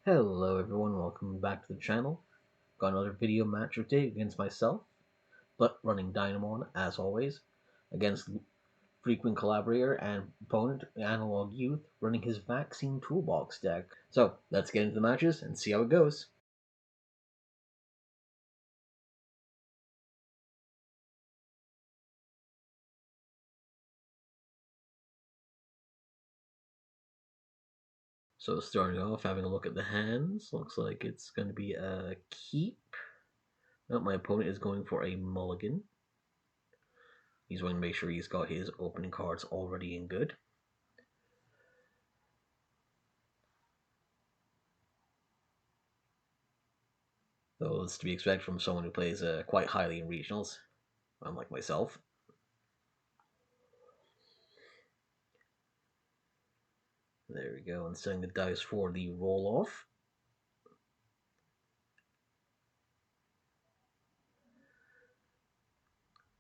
Hello everyone, welcome back to the channel. Got another video match update against myself, but running Dinomon as always, against frequent collaborator and opponent Analog Youth running his Vaccine Toolbox deck. So let's get into the matches and see how it goes. So starting off, having a look at the hands, looks like it's going to be a keep. No, my opponent is going for a mulligan. He's going to make sure he's got his opening cards already in good. Though it's to be expected from someone who plays quite highly in regionals, unlike myself. There we go, and setting the dice for the roll-off.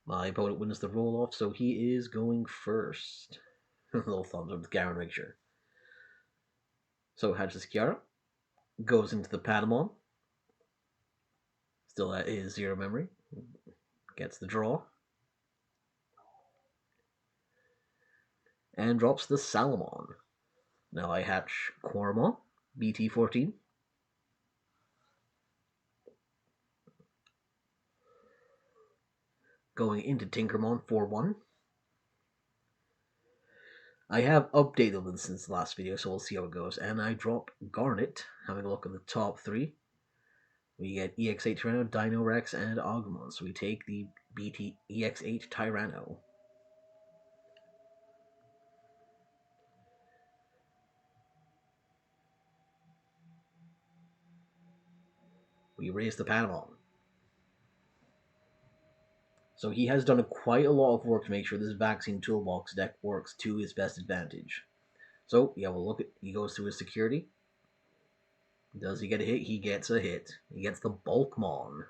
My opponent wins the roll-off, so he is going first. Little thumbs up to Garen, make sure. So hatches Kiara, goes into the patamon. Still at his 0 memory. Gets the draw. And drops the Salamon. Now I hatch Quarmon, BT14. Going into Tinkermon 4-1. I have updated them since the last video, so we'll see how it goes. And I drop Garnet, having a look at the top 3. We get EX08 Tyranno, Dino Rex, and Agumon. So we take the EX08 Tyranno. We raise the patamon. So he has done quite a lot of work to make sure this Vaccine Toolbox deck works to his best advantage. So we have a look at, he goes through his security. Does he get a hit? He gets a hit. He gets the Bulkmon.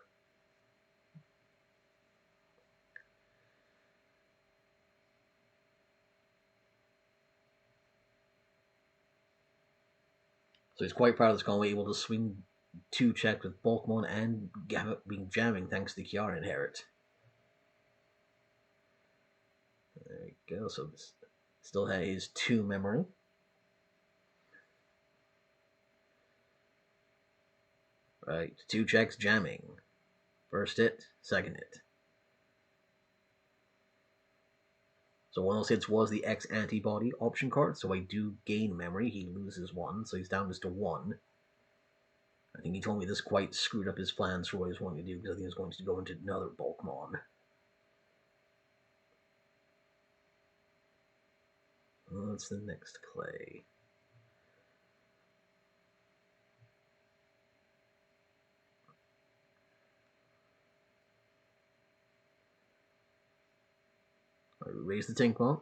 So he's quite proud of this combo, able to swing 2 check with Bulkmon and being jamming thanks to the Kiara inherit. There we go. So this still has his 2 memory. Right, 2 checks jamming. First hit, second hit. So one of those hits was the X antibody option card, so I do gain memory. He loses 1, so he's down just to 1. I think he told me this quite screwed up his plans for what he was wanting to do, because I think he was going to go into another Bulkmon. What's the next play? I raise the Tinkmon.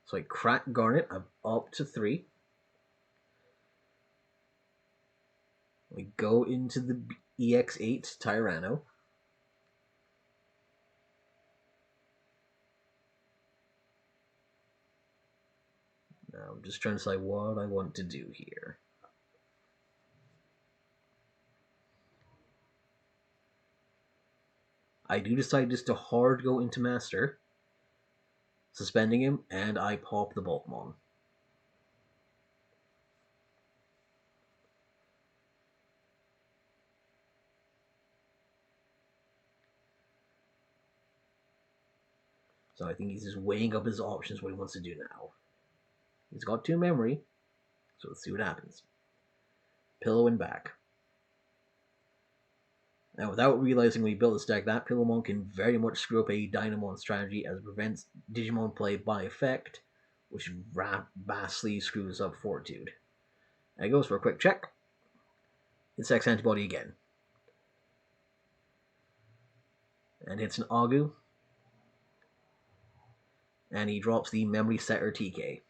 So I crack Garnet. I'm up to 3. We go into the EX8 Tyranno. Now I'm just trying to decide what I want to do here. I do decide just to hard go into Master, suspending him, and I pop the Bulkmon. So I think he's just weighing up his options, what he wants to do now. He's got 2 memory, so let's see what happens. Pillow and back. Now, without realizing when he built this deck, that Pillowmon can very much screw up a Dinomon strategy as it prevents Digimon play by effect, which vastly screws up Fortitude. And he goes for a quick check. Hits X antibody again. And hits an Agu. And he drops the Memory Setter TK.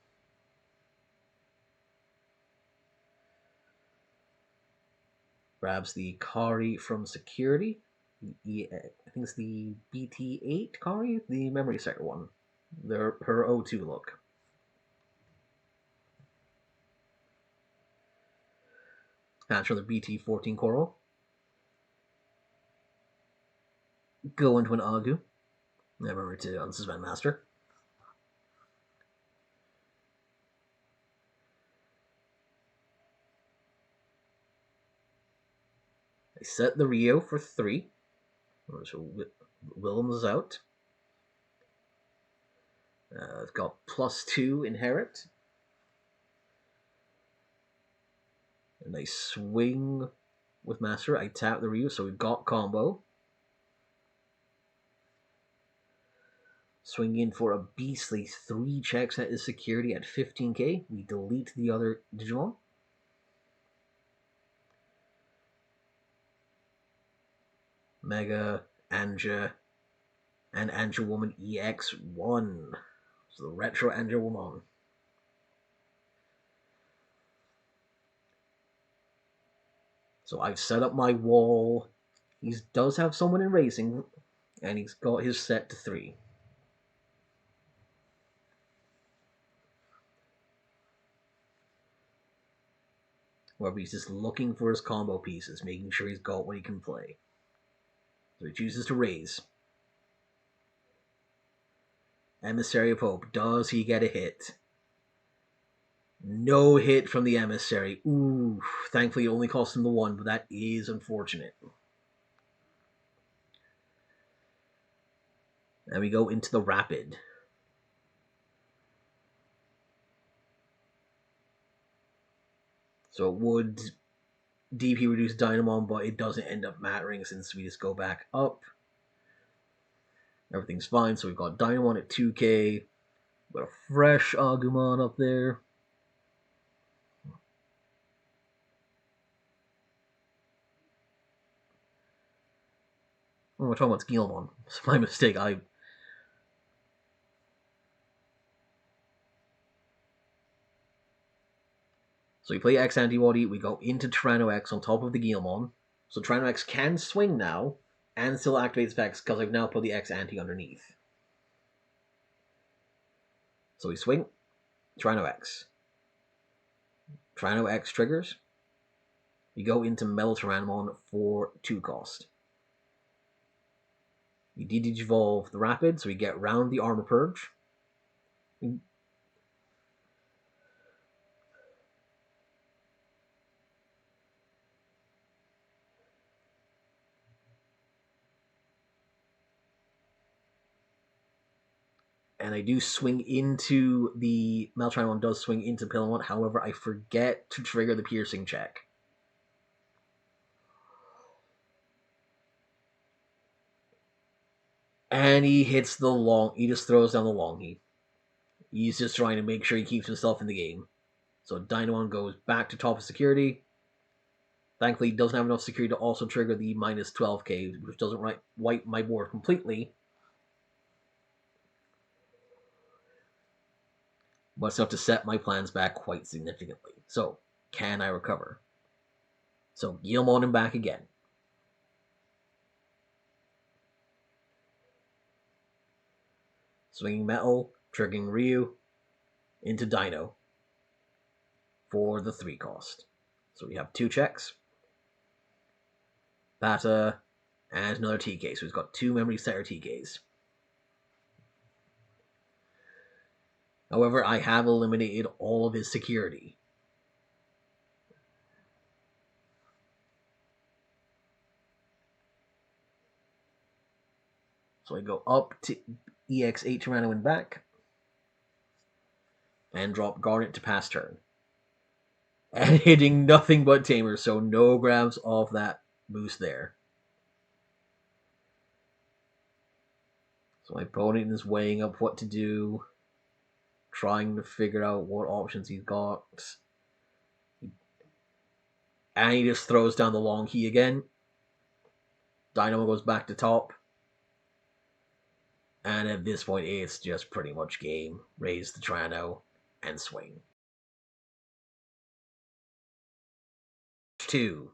Grabs the Kari from security. I think it's the BT8 Kari, the memory sector one. Her O2 look. Hatch for the BT14 Coral. Go into an Agu. Never to unsuspend Master. I set the Rio for 3. So Willem's out. It's got +2 inherit. And I swing with Master. I tap the Rio, so we've got combo. Swing in for a beastly 3 checks at his security at 15k. We delete the other Digimon. Mega, Anja, and Angelwoman EX1. So the retro Angelwoman. So I've set up my wall. He does have someone in racing, and he's got his set to 3. However, he's just looking for his combo pieces, making sure he's got what he can play. So he chooses to raise. Emissary of Hope. Does he get a hit? No hit from the Emissary. Ooh, thankfully it only cost him the 1, but that is unfortunate. And we go into the Rapid. So it would DP reduce Dinomon, but it doesn't end up mattering since we just go back up. Everything's fine, so we've got Dinomon at 2k. Got a fresh Agumon up there. Oh, we're talking about Guilmon. It's my mistake. So we play X Antibody, we go into Tyranno X on top of the Guilmon. So Tyranno X can swing now, and still activate specs because I've now put the X Anti underneath. So we swing, Tyranno X. Tyranno X triggers. We go into Metal Tyrannomon for 2 cost. We de-digivolve the Rapid, so we get round the Armor Purge. And I do swing into the Maltranimon does swing into Pillamon. However, I forget to trigger the piercing check. And he hits the long. He just throws down the longy. He's just trying to make sure he keeps himself in the game. So Dinomon goes back to top of security. Thankfully, he doesn't have enough security to also trigger the minus 12k, which doesn't wipe my board completely. But it's enough to set my plans back quite significantly. So, can I recover? So, Guilmon him back again. Swinging Metal, triggering Ryu into Dino for the 3 cost. So we have 2 checks. Pata, and another TK. So he's got 2 memory setter TKs. However, I have eliminated all of his security. So I go up to EX08 Tyranno and back, and drop Garnet to pass turn. And hitting nothing but Tamer, so no grabs off that boost there. So my opponent is weighing up what to do, trying to figure out what options he's got. And he just throws down the long key again. Dynamo goes back to top. And at this point, it's just pretty much game. Raise the Tyranno and swing. 2.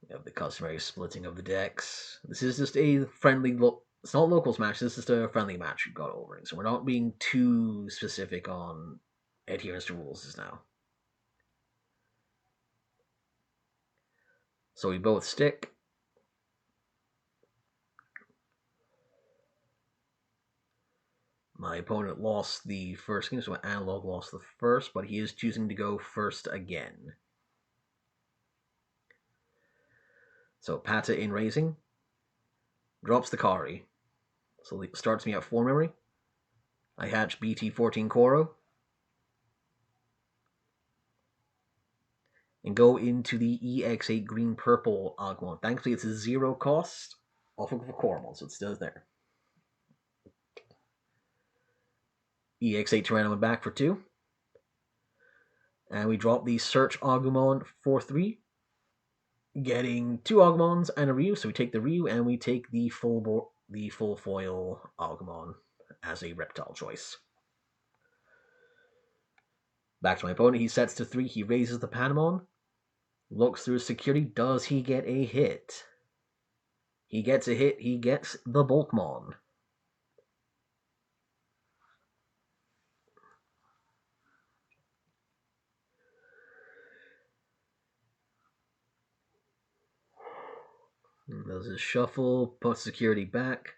We have the customary splitting of the decks. This is just a friendly look. It's not locals match. This is just a friendly match we've got over. So we're not being too specific on adherence to rules just now. So we both stick. My opponent lost the first game, so my analog lost the first, but he is choosing to go first again. So Pata in raising. Drops the Kari. So it starts me at 4 memory. I hatch BT14 Koro. And go into the EX08 green-purple Agumon. Thankfully, it's a 0 cost off of a Koromon, so it's still there. EX8 Tyrannomon back for 2. And we drop the Search Agumon for 3. Getting 2 Agumons and a Ryu, so we take the Ryu and we take the full foil Agumon as a reptile choice. Back to my opponent, he sets to 3, he raises the patamon, looks through security, does he get a hit? He gets a hit, he gets the Bulkmon. Does his shuffle, puts security back.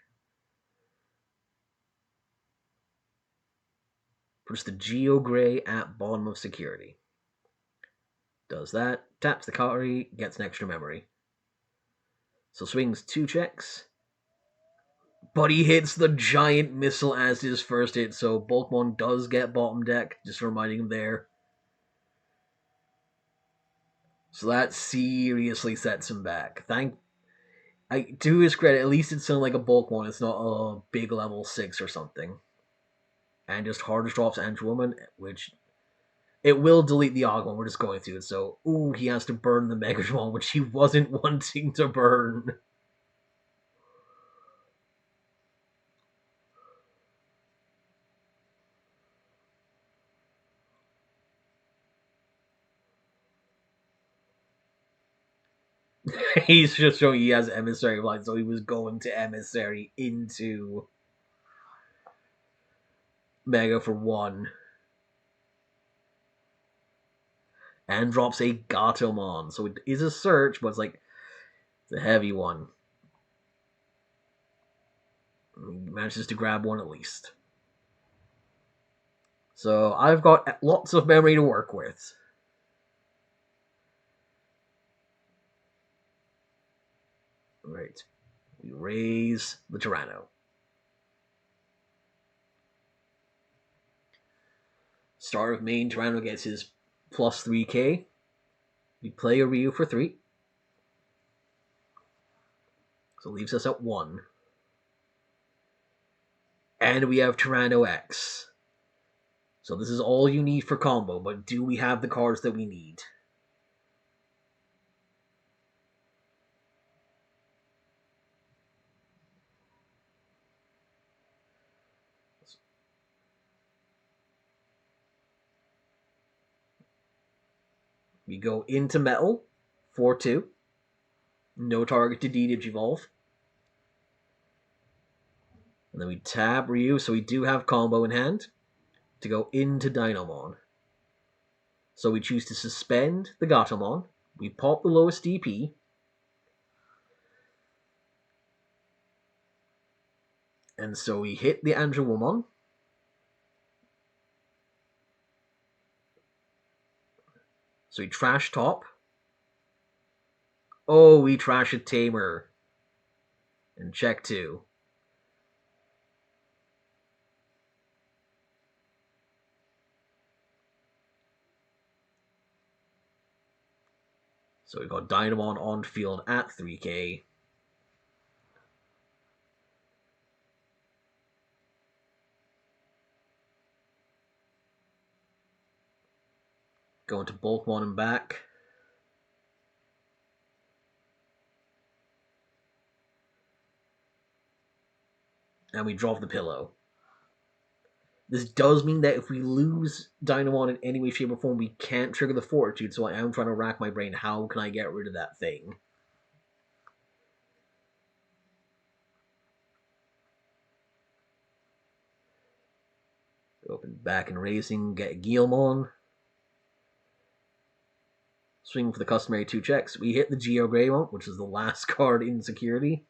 Puts the Geo Gray at bottom of security. Does that, taps the Kari, gets an extra memory. So swings 2 checks. But he hits the giant missile as his first hit, so Bulkmon does get bottom deck, just reminding him there. So that seriously sets him back. To his credit, at least it sounded like a Bulkmon, it's not a big level 6 or something. And just hardest drops Angel, which it will delete the Agumon, we're just going through it, so ooh, he has to burn the Megadron, which he wasn't wanting to burn. He's just showing he has Emissary Blind, so he was going to Emissary into Mega for 1. And drops a Gatomon. So it is a search, but it's like, it's a heavy one. He manages to grab one at least. So I've got lots of memory to work with. Right. We raise the Tyranno. Start of main, Tyranno gets his plus 3k. We play a Ryu for 3. So leaves us at 1. And we have Tyranno X. So this is all you need for combo, but do we have the cards that we need? We go into metal, 4-2. No target to D-Dig evolve. And then we tab Ryu, so we do have combo in hand to go into Dinomon. So we choose to suspend the Gatomon. We pop the lowest DP. And so we hit the Angelwomon. So we trash top. Oh, we trash a Tamer. And check 2. So we've got Dinomon on field at 3k. Going to Bulkmon and back. And we drop the pillow. This does mean that if we lose Dinomon in any way, shape, or form, we can't trigger the Fortitude, so I am trying to rack my brain. How can I get rid of that thing? Open back and raising, get Dinomon. Swing for the customary 2 checks. We hit the Geogreymon, which is the last card in security.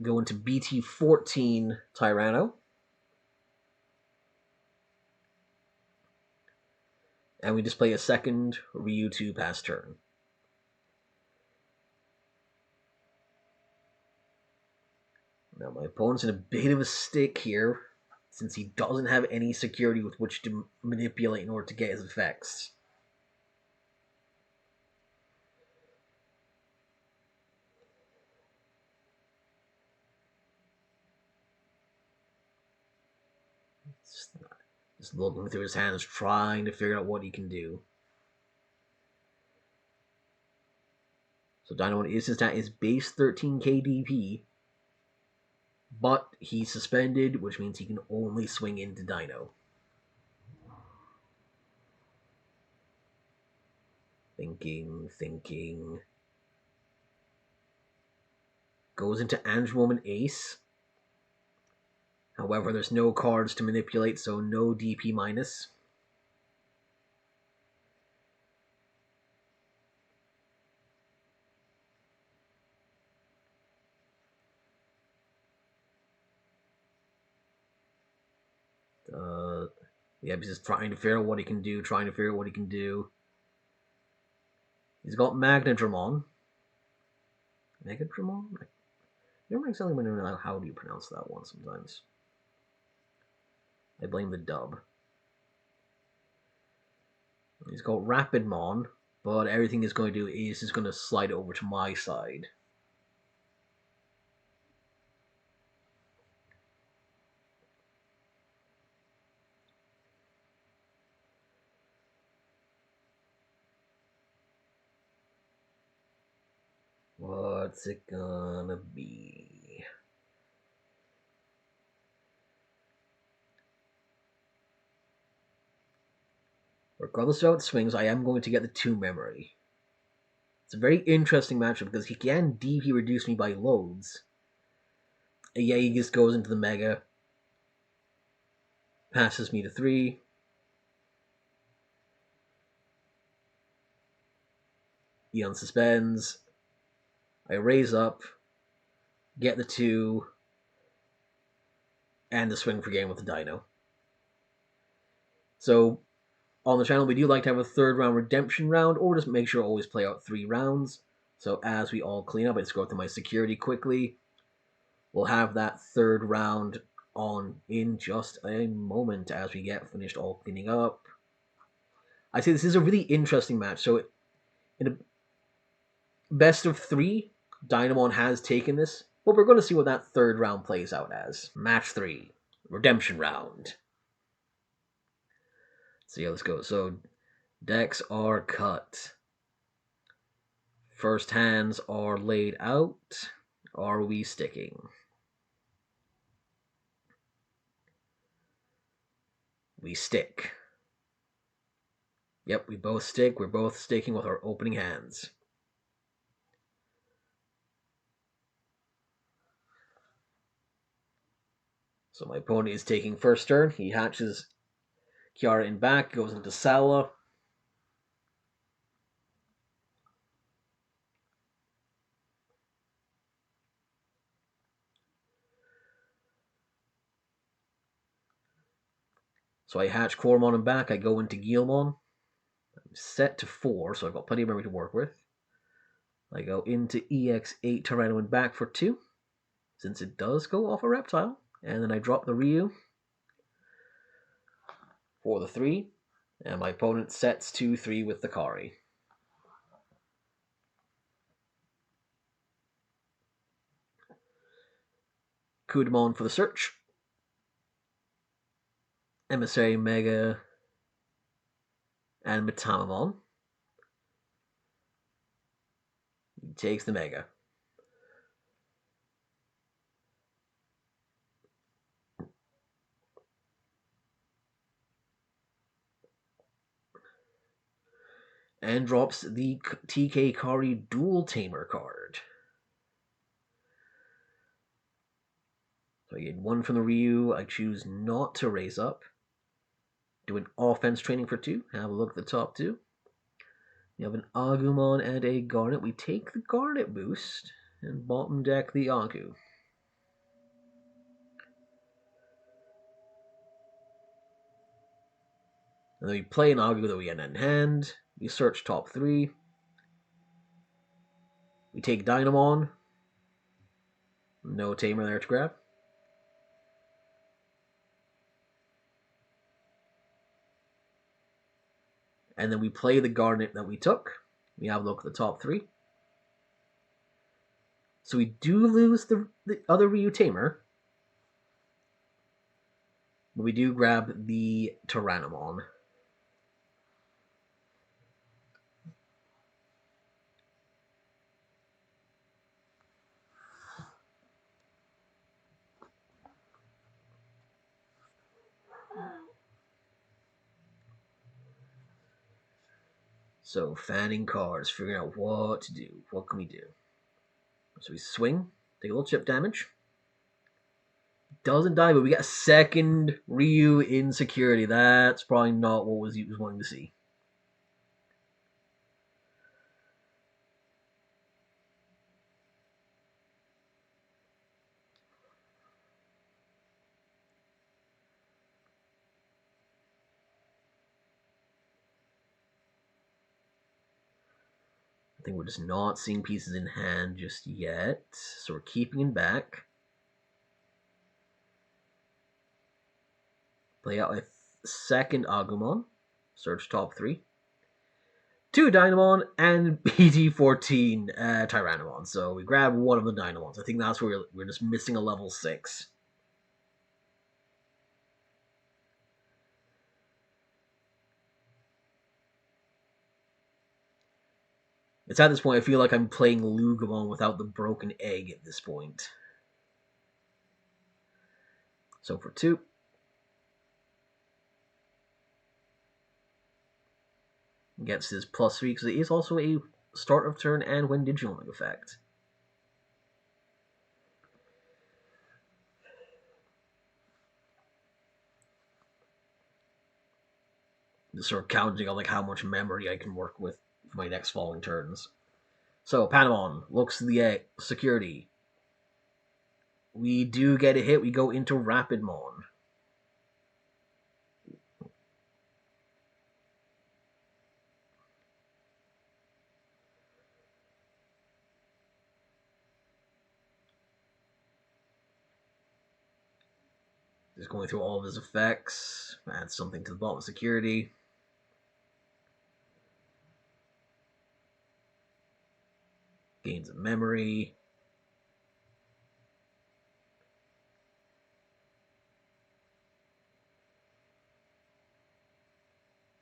Go into BT14 Tyranno. And we display a second Ryu2 pass turn. Now my opponent's in a bit of a stick here, since he doesn't have any security with which to manipulate in order to get his effects. Just looking through his hands, trying to figure out what he can do. So Dinomon is at his base 13k DP, but he's suspended, which means he can only swing into Dino. Thinking. Goes into Angelic Ace. However, there's no cards to manipulate, so no DP minus. Yeah, he's just trying to figure out what he can do, He's got Magnadramon. Megadramon? I never exactly know how do you pronounce that one sometimes. I blame the dub. He's got Rapidmon, but everything he's going to do is just going to slide over to my side. What's it gonna be? Regardless of how it swings, I am going to get the 2 memory. It's a very interesting matchup because he can DP reduce me by loads. Yeah, he just goes into the Mega, passes me to 3. He unsuspends. I raise up, get the 2, and the swing for game with the Dino. So, on the channel, we do like to have a 3rd round redemption round, or just make sure to always play out 3 rounds. So as we all clean up, I just go through my security quickly. We'll have that 3rd round on in just a moment as we get finished all cleaning up. I say this is a really interesting match. So in a best of 3, Dinomon has taken this, but we're going to see what that 3rd round plays out as. Match 3, redemption round. So yeah, let's go. So decks are cut. First hands are laid out. Are we sticking? We stick. Yep, we both stick. We're both sticking with our opening hands. So my opponent is taking first turn. He hatches Kiara in back, goes into Sala. So I hatch Cormon in back. I go into Guilmon. I'm set to 4, so I've got plenty of memory to work with. I go into EX08 Tyrannomon back for 2, since it does go off a reptile. And then I drop the Ryu for the 3. And my opponent sets 2-3 with the Kari. Kudamon for the search. Emissary Mega and Patamon. He takes the Mega. And drops the TK Kari Dual Tamer card. So I get 1 from the Ryu. I choose not to raise up. Do an offense training for 2. Have a look at the top 2. You have an Agumon and a Garnet. We take the Garnet boost and bottom deck the Agu. And then we play an Agu that we get in hand. We search top 3. We take Dinomon. No Tamer there to grab. And then we play the Garnet that we took. We have a look at the top 3. So we do lose the other Ryu Tamer. But we do grab the Tyrannomon. So fanning cards, figuring out what to do. What can we do? So we swing, take a little chip damage. Doesn't die, but we got a second Ryu in security. That's probably not what he was wanting to see. I think we're just not seeing pieces in hand just yet. So we're keeping him back. Play out a second Agumon. Search top 3. 2 Dinomon and BD14 Tyrannomon. So we grab one of the Dinomons. I think that's where we're just missing a level 6. It's at this point I feel like I'm playing Lugavon without the broken egg at this point. So for 2. Gets his +3 because it is also a start of turn and when Digital effect. Just sort of counting on like how much memory I can work with for my next following turns. So patamon looks at the egg security. We do get a hit. We go into Rapidmon. Just going through all of his effects. Add something to the bottom of security. Gains of memory.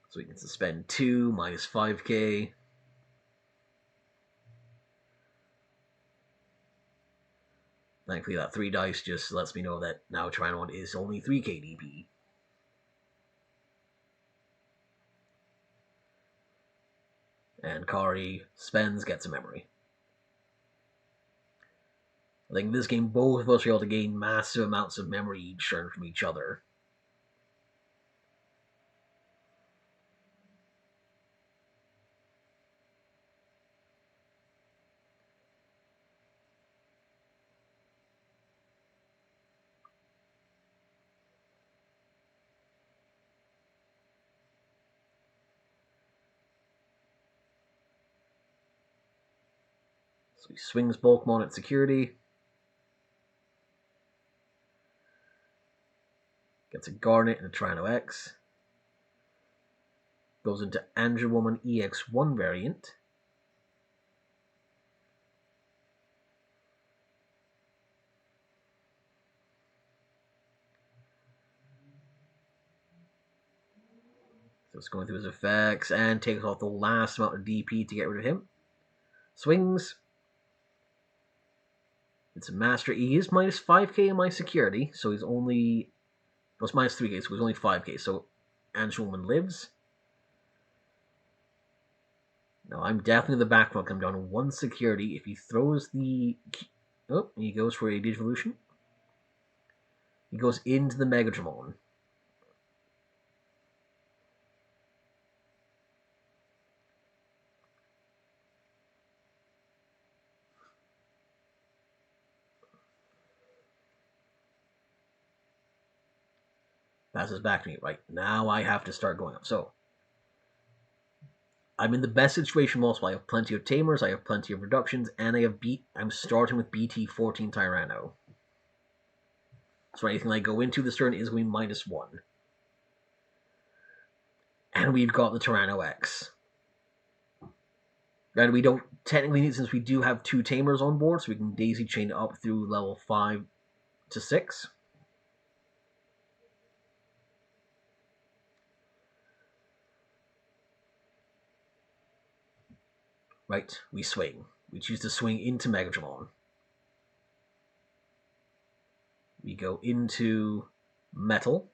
So we can suspend 2, minus 5k. Thankfully, that 3 dice just lets me know that now Tyrannomon is only 3k DP. And Kari spends, gets a memory. I think in this game, both of us are able to gain massive amounts of memory each turn from each other. So he swings Bulkmon at security. Gets a Garnet and a Tyranno X. Goes into Angel EX1 variant. So it's going through his effects and takes off the last amount of DP to get rid of him. Swings. It's a Master. He is minus 5k in my security, so he's only... Well, it's minus 3k, so he's only 5k, so Angelwoman lives. Now, I'm definitely in the back row. I'm down to 1 security. If he throws the... Oh, he goes for a Digivolution. He goes into the Megadramon. Passes back to me. Right, now I have to start going up. So, I'm in the best situation possible. I have plenty of tamers, I have plenty of reductions, and I'm starting with BT14 Tyranno. So anything I go into this turn is going to be -1. And we've got the Tyranno X. And we don't technically need, since we do have 2 tamers on board, so we can daisy chain up through level 5 to 6. Right, we swing. We choose to swing into Megadramon. We go into Metal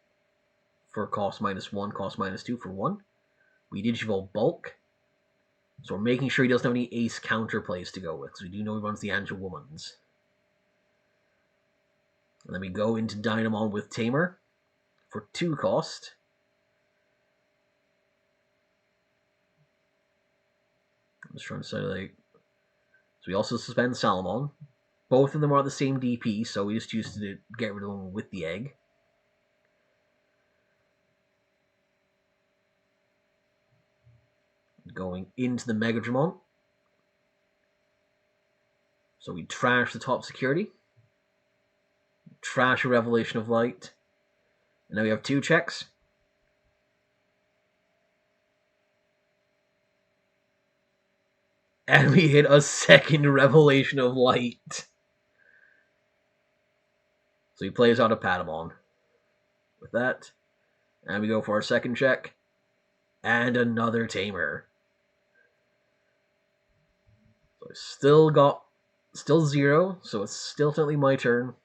for cost -1, cost -2 for 1. We Digivolve Bulk. So we're making sure he doesn't have any ace counterplays to go with, because we do know he runs the Angel Womans. And then we go into Dinomon with Tamer for 2 cost. I'm just trying to say, like... So we also suspend Salamon. Both of them are the same DP, so we just choose to get rid of them with the egg. Going into the Megadramon. So we trash the top security. Trash a Revelation of Light. And now we have 2 checks. And we hit a second Revelation of Light. So he plays out a Patamon with that. And we go for our second check. And another Tamer. So I still 0, so it's still technically my turn.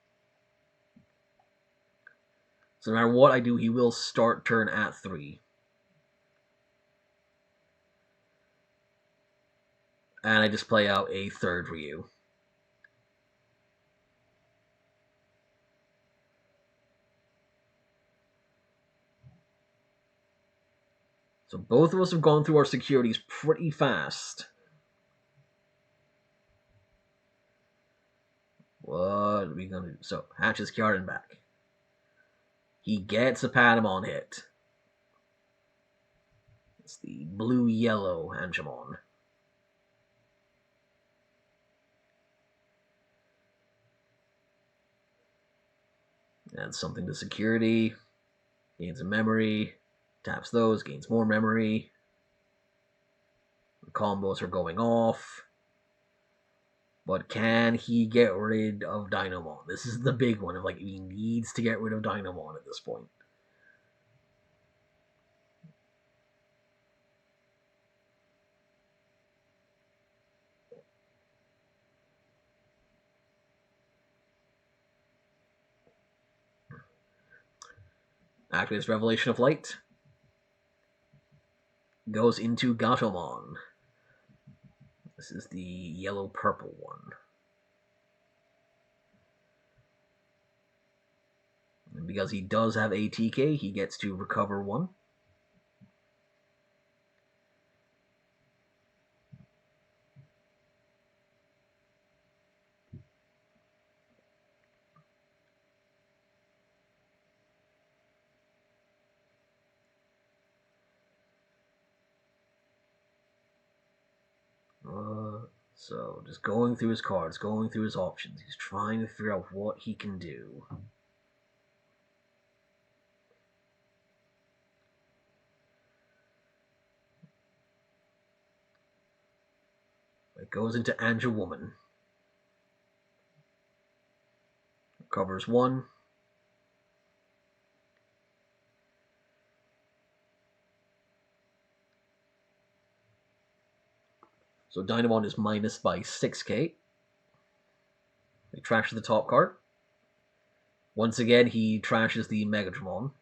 So no matter what I do, he will start turn at 3. And I just play out a third Ryu. So both of us have gone through our securities pretty fast. What are we going to do? So, hatches Kjartan back. He gets a Patamon hit. It's the blue-yellow Angemon. Adds something to security. Gains a memory. Taps those, gains more memory. The combos are going off. But can he get rid of Dinomon? This is the big one. Like, he needs to get rid of Dinomon at this point. Activates Revelation of Light. Goes into Gatomon. This is the yellow-purple one. And because he does have ATK, he gets to recover 1. So, just going through his cards, going through his options. He's trying to figure out what he can do. It goes into Angel Woman. Covers 1. So Dinomon is minus by 6k. We trash the top card. Once again, he trashes the Megadramon.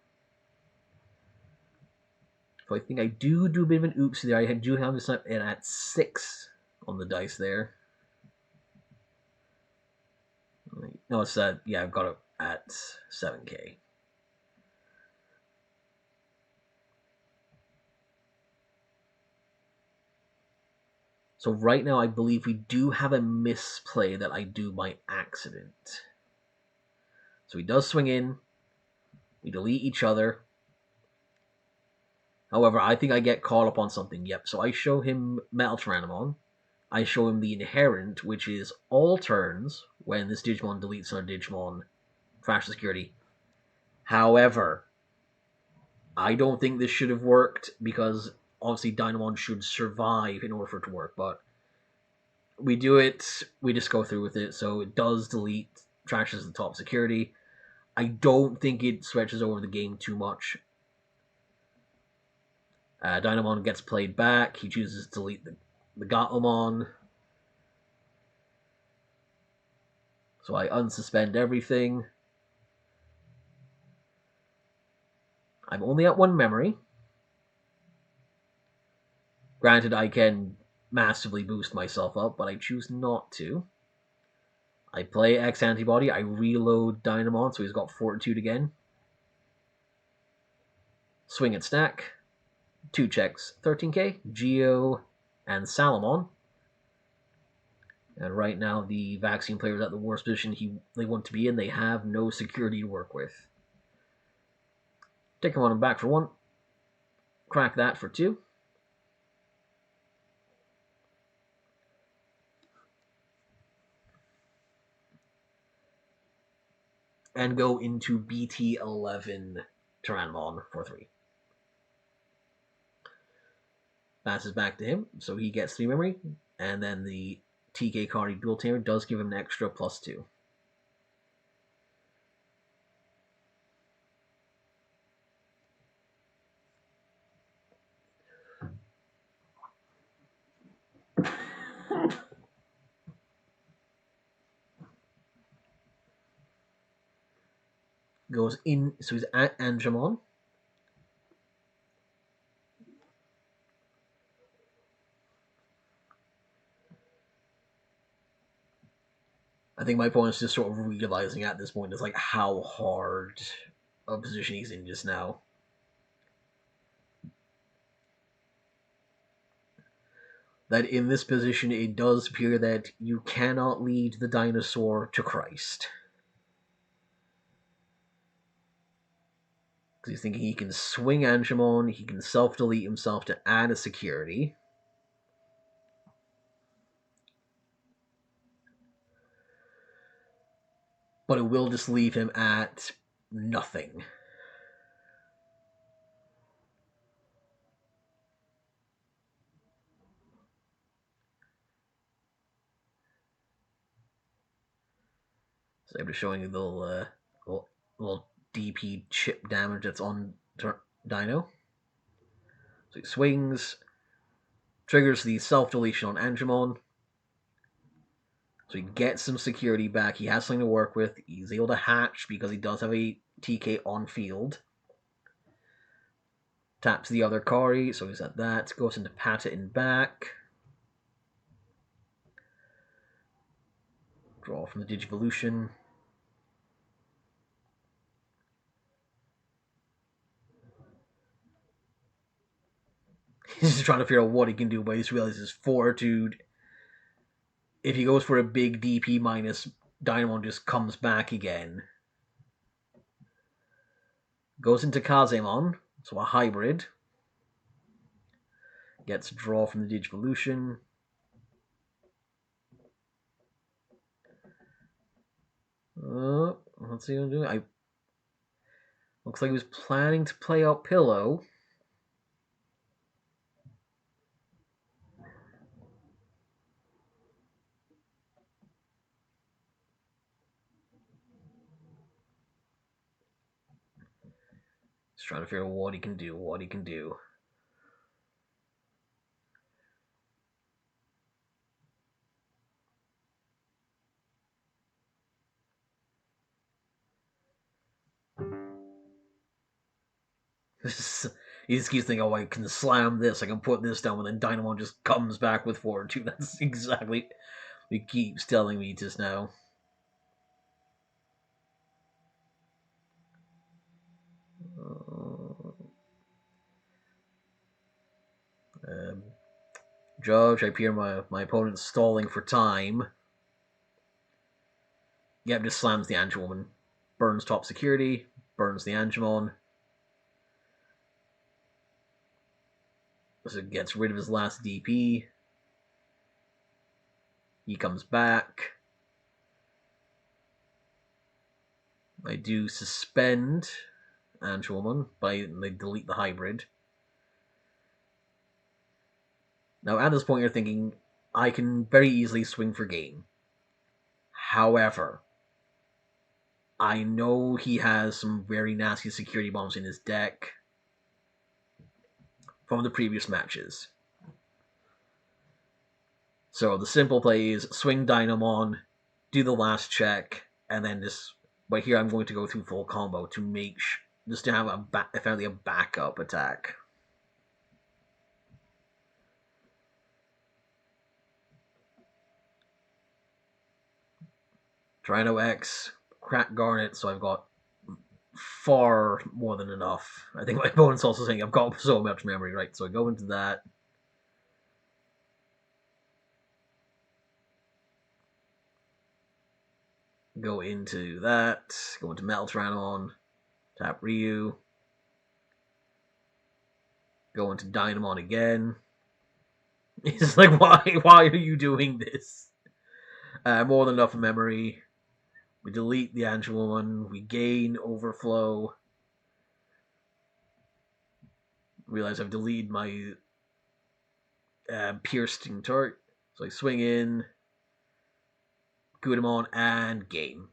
So I think I do a bit of an oops there. I do have this at 6 on the dice there. No, it's yeah, I've got at 7k. So right now I believe we do have a misplay that I do by accident. So he does swing in. We delete each other. However, I think I get caught up on something. Yep, so I show him Metal Tyrannomon. I show him the Inherent, which is all turns when this Digimon deletes another Digimon. Trash the security. However, I don't think this should have worked because obviously Dinomon should survive in order for it to work, but we do it, we just go through with it, so it does delete, trashes the top security. I don't think it stretches over the game too much. Dinomon gets played back, he chooses to delete the Gatomon. So I unsuspend everything. I'm only at one memory. Granted, I can massively boost myself up, but I choose not to. I play X Antibody, I reload Dinomon, so he's got Fortitude again. Swing and stack. 2 checks, 13k, Geo and Salamon. And right now, the vaccine player is at the worst position they want to be in. They have no security to work with. Take him on him back for 1. Crack that for 2. And go into BT11 Tyrannomon for 3. Passes back to him, so he gets 3 memory. And then the TK card he built here does give him an extra +2. Goes in, so he's at Angemon. I think my opponent's just sort of realizing at this point is like how hard a position he's in just now. That in this position it does appear that you cannot lead the dinosaur to Christ. Because he's thinking he can swing Angemon, he can self-delete himself to add a security. But it will just leave him at nothing. So I'm just showing you the little DP chip damage that's on Dino. So he swings, triggers the self-deletion on Angemon. So he gets some security back. He has something to work with. He's able to hatch because he does have a TK on field. Taps the other Kari, so he's at that. Goes into Patamon back. Draw from the Digivolution. He's just trying to figure out what he can do, but he just realizes Fortitude. If he goes for a big DP minus, Dinomon just comes back again. Goes into Kazemon, so a hybrid. Gets a draw from the Digivolution. What's he gonna do? Looks like he was planning to play out Pillow. Just trying to figure out what he can do. He just keeps thinking, oh, I can slam this, I can put this down, and then Dinomon just comes back with Fortitude. That's exactly what he keeps telling me just now. Judge, I appear my opponent's stalling for time. Yep, just slams the Angelwoman. Burns top security, burns the Angemon. So gets rid of his last DP. He comes back. I do suspend Angelwoman, but I delete the hybrid. Now, at this point, you're thinking, I can very easily swing for game. However, I know he has some very nasty security bombs in his deck from the previous matches. So the simple play is swing Dinomon, do the last check, and then just. But here I'm going to go through full combo to make just to have a backup attack. Tyranno X, crack Garnet, so I've got far more than enough. I think my opponent's also saying I've got so much memory, right? So I go into that. Go into that. Go into Metal Tyrannomon. Tap Ryu. Go into Dinomon again. It's like, why are you doing this? More than enough memory. We delete the Angelwoman. We gain Overflow. Realize I've deleted my piercing turret. So I swing in, Gudamon, and game.